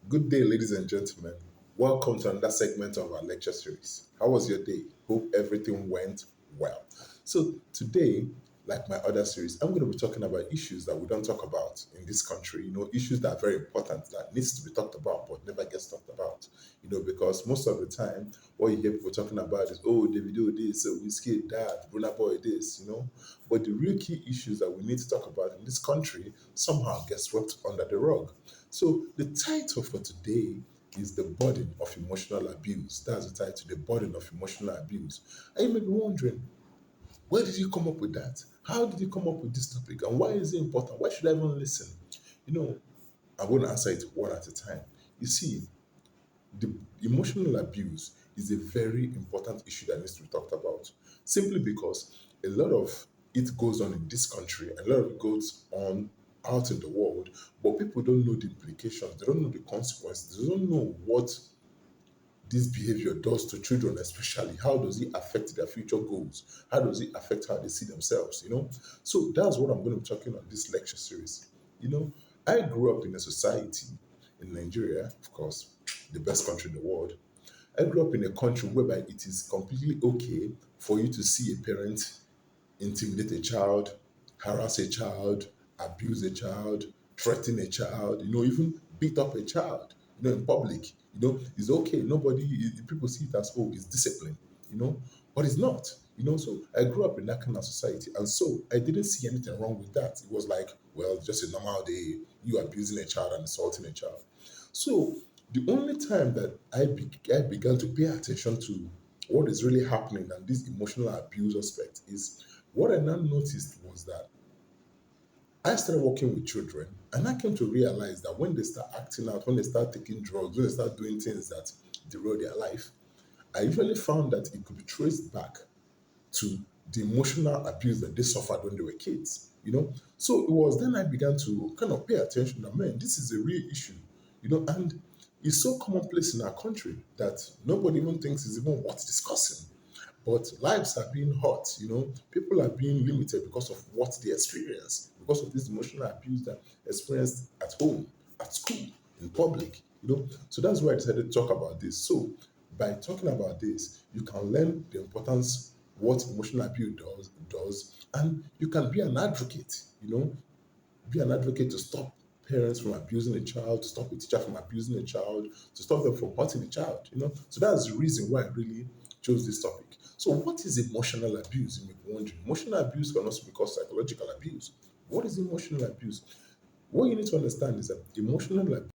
Good day, ladies and gentlemen. Welcome to another segment of our lecture series. How was your day? Hope everything went well. So today, like my other series, I'm going to be talking about issues that we don't talk about in this country. Issues that are very important that needs to be talked about but never gets talked about. Because most of the time, what you hear people talking about is, oh, Davido this, Whiskey that, Burna Boy this. But the real key issues that we need to talk about in this country somehow get swept under the rug. So the title for today is The Burden of Emotional Abuse. That's the title, The Burden of Emotional Abuse. And you may be wondering, where did you come up with that? How did you come up with this topic? And why is it important? Why should I even listen? You know, I'm going to answer it one at a time. You see, the emotional abuse is a very important issue that needs to be talked about. Simply because a lot of it goes on in this country, a lot of it goes on out in the world, but people don't know the implications, they don't know the consequences, they don't know what this behavior does to children, especially how does it affect their future goals, how does it affect how they see themselves. So that's what I'm going to be talking on this lecture series. you know I grew up in a society in Nigeria, of course, the best country in the world. I grew up in a country whereby it is completely okay for you to see a parent intimidate a child, harass a child, abuse a child, threaten a child, even beat up a child, in public. It's okay. People see it as, oh, it's discipline, you know, but it's not. So I grew up in that kind of society, and so I didn't see anything wrong with that. It was like, well, just a normal day, you abusing a child and assaulting a child. So the only time that I began to pay attention to what is really happening and this emotional abuse aspect is what I now noticed was that I started working with children, and I came to realize that when they start acting out, when they start taking drugs, when they start doing things that derail their life, I usually found that it could be traced back to the emotional abuse that they suffered when they were kids. So it was then I began to kind of pay attention that, man, this is a real issue, and it's so commonplace in our country that nobody even thinks is even worth discussing. But lives are being hurt. People are being limited because of what they experience, because of this emotional abuse that experienced at home, at school, in public. So that's why I decided to talk about this. So by talking about this, you can learn the importance what emotional abuse does, and you can be an advocate. Be an advocate to stop parents from abusing a child, to stop a teacher from abusing a child, to stop them from hurting a child. So that's the reason why I really chose this topic. So what is emotional abuse? You may be wondering. Emotional abuse can also be called psychological abuse. What is emotional abuse? What you need to understand is that emotional abuse